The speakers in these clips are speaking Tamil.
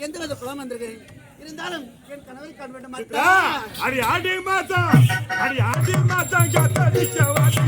எந்த வித குளம் வந்திருக்கிறேன். இருந்தாலும் என் கணவரை காண வேண்டும். அடி ஆடி மாதம் காத்தடிக்க வாடி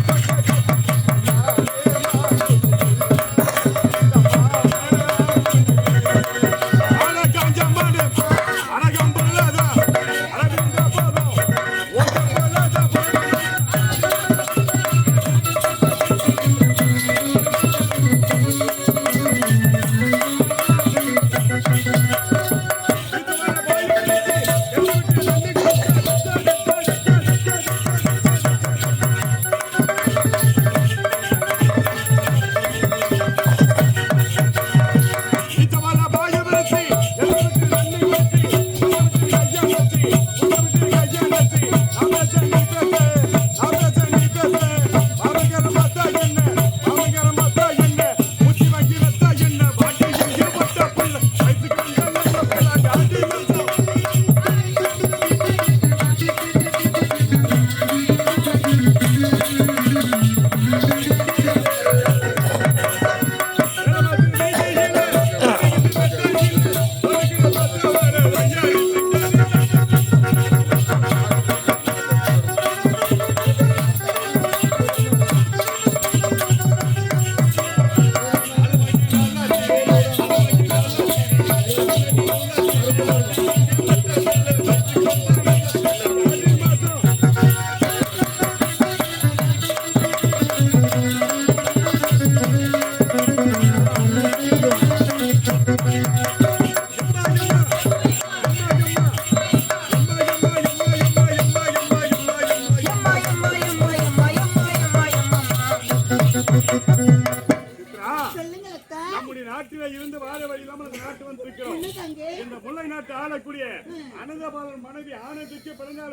மனைவி ஆனதுக்கு பிறந்தால்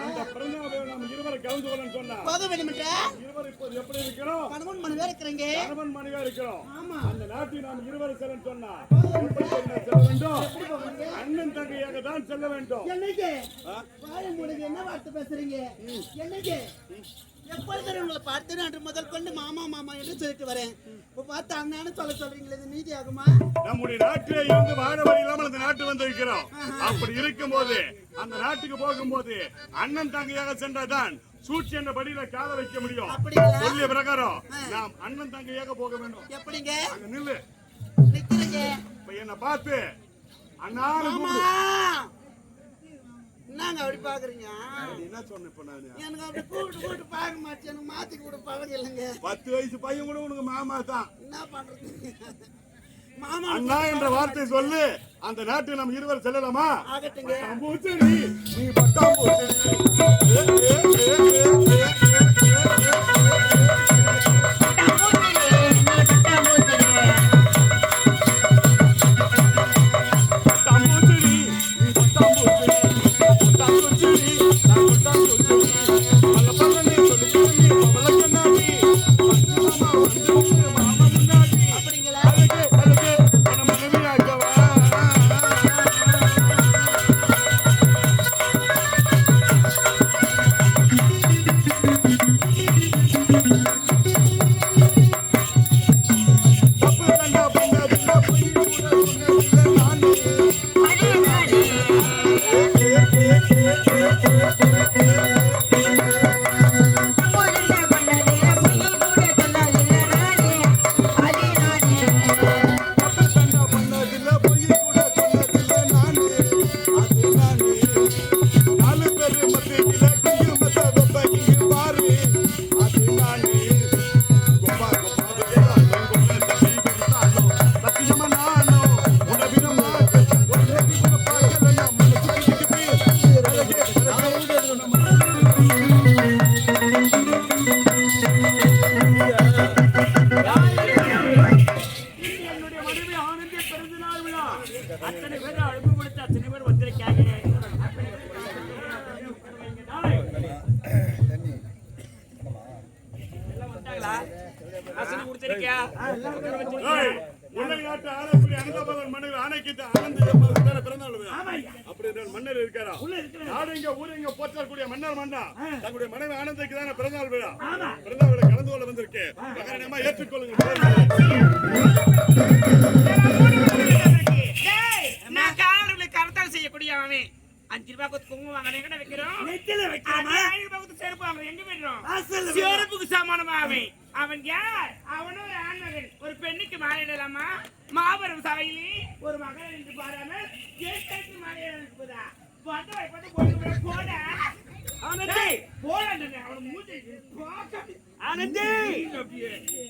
அந்த பிறந்தால் நம்ம இருவரை கலந்து கொள்ள சொன்னா இருவர் இப்போது எப்படி இருக்கிறோம்? கணவன் மனைவியா இருக்கிறோம். அந்த நாட்டை நாம் இருவரை செல்ல சொன்னா செல்ல வேண்டும். அண்ணன் தங்கையாக தான் செல்ல வேண்டும். என்ன வார்த்தை பேசுறீங்க? என்னைக்கு எப்பொழுது உங்களை பார்த்தேன் அன்று முதல் கொண்டு மாமா மாமா என்று சொல்லிட்டு வரேன். பார்த்து அண்ணான்னு சொல்றீங்களே, இது நீதி ஆகுமா? நம்முடைய நாட்டிலே இருந்து வாழ வழி இல்லாமல் அந்த நாட்டு வந்து இருக்கிறோம். அப்படி இருக்கும் போது அந்த நாட்டுக்கு போகும்போது அண்ணன் தங்கையாக சென்றாதான் சூழ்ச்சி என்ற படியில கால வைக்க முடியும். சொல்லிய பிரகாரம் நாம் அண்ணன் தங்கையாக போக வேண்டும். எப்படிங்க? அங்க நில்லு. நிக்கிறீங்க. இப்ப என்ன பார்த்து அண்ணா என்னங்க அப்படி பாக்குறீங்க? என்ன சொன்ன இப்ப நானு? எனக்கு அப்படி கூப்பிட்டு பார்க்க மாட்டேன். எனக்கு மாத்தி கூட பழகம் இல்லைங்க. 10 வயசு பையன் கூட உனக்கு மாமா தான். என்ன பண்றது? மாமா அண்ணா என்ற வார்த்தை சொல்லு. அந்த நாட்டு நம்ம இருவர் செல்லலாமா? ஆகட்டுங்க. நீ பட்டாம்பூச்சி மன்னர் இருக்காரா? போற்றக்கூடிய மன்னர் மன்னா தங்களுடைய மனைவி ஆனந்துக்கு தானே பிறந்தநாள் விழா. பிறந்தநாள் விழா கலந்து கொள்ள வந்திருக்கு. ஏற்றுக்கொள்ளுங்க. முடியாம 5 ரூபாய் கொடுத்து குங்குமம் வாங்க எங்க வைக்கிறோம்? நெத்தில வைக்கிறோமா? 5 ரூபாய் கொடுத்து செருப்பு வாங்க எங்க வைக்கிறோம்? வாசல்ல செருப்புக்கு சமானமா அவன் யார்? அவனும் ஒரு ஆண்மகன். ஒரு பெண்ணுக்கு மாலையிடலாமா? மாபெரும் சபையிலே ஒரு மகன் என்று பாராமல் ஏற்கனவே மாலையிடலாம் போதா?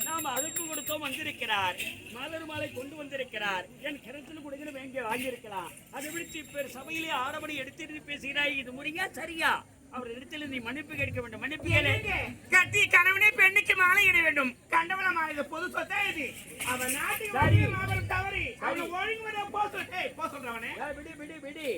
நாம் அழைப்பு கொடுத்தோம் வந்திருக்கிறார். மலர் மாலை கொண்டு வந்திருக்கிறார். என் கருத்தில் கொடுக்கிற வேண்டிய வாங்கியிருக்கலாம். அதை விடுத்து இப்ப சபையிலே ஆடபடி எடுத்து பேசுகிறாய். இது முறையா சரியா? அவர் இடத்தில் நீ மன்னிப்பு கேட்க வேண்டும். மன்னிப்பு கட்டி கணவனே பெண்ணுக்கு மாலை இட வேண்டும். கண்டவன மாலை பொது சொத்தா இது. அவன் நாட்டுக்கு மாபெரும் தவறு. அவனை ஒழுங்குமுறை போ சொல்றவனே. விடு விடு விடு.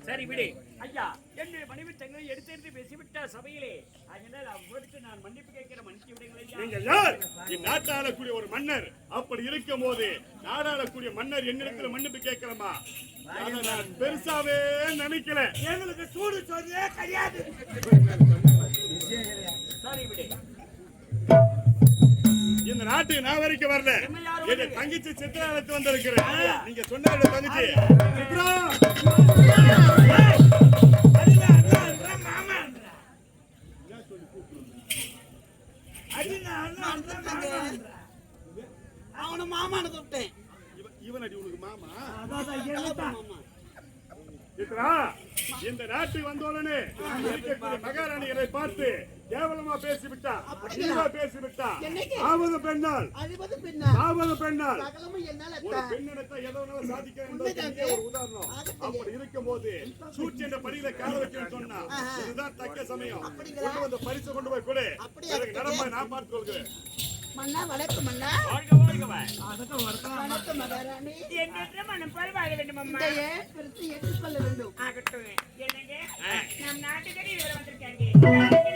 சரி விடு ஐயா. என்னுடைய மனைவி தங்களை எடுத்து பேசிவிட்ட சபையிலே அதனால் அவருக்கு நான் மன்னிப்பு கேட்கிற மன்னிப்பு விடுங்கள். நீங்கள் யார்? இந்நாட்டாளக்கூடிய ஒரு மன்னர். அப்படி இருக்கும் போது நாடாளக்கூடிய மன்னர் என்னிடத்தில் மன்னிப்பு கேட்கிறமா? அதை நான் பெருசாவே நினைக்கல. எங்களுக்கு சூடு சொல்லே கிடையாது. சரி விடு. இந்த நாட்டு நான் வரைக்கும் வரல. என் தங்கச்சி சித்ரா எடுத்து வந்திருக்கிறேன். நீங்க சொன்ன தங்கச்சி சித்ரா அவனை மாமான்னு கூப்பிட்டேன். இவன் அடி உனக்கு மாமா? மாமா சித்ரா இந்த நாட்டுக்கு வந்தோடனே இருக்கக்கூடிய மகாராணிகளை பார்த்து கேவலமா பேசிவிட்டா, பேசிவிட்டா. ஆவது பெண்ணால் ஆவது பெண்ணால் ஒரு பெண்ணிடத்தை எதனால சாதிக்க ஒரு உதாரணம். அப்படி இருக்கும் போது சூழ்ச்சி என்ற படியில கால வைக்கணும்னு சொன்னா இதுதான் தக்க சமயம். கொண்டு வந்த பரிசு கொண்டு போய் கொடு. எனக்கு நடப்பா நான் பார்த்து கொள்கிறேன். மன்னா வணக்கம் மன்னா. வாழ்க வாழ்கவா. வணக்கம் மகாராணி. என்னென்ன மனம் போல் வாழ வேண்டும் அம்மா. இந்த ஏன் பெருசு ஏற்றுக்கொள்ள வேண்டும். ஆகட்டும். என்னங்க நம் நாட்டுக்கு இவர வந்திருக்காங்க. நாட்டுக்கு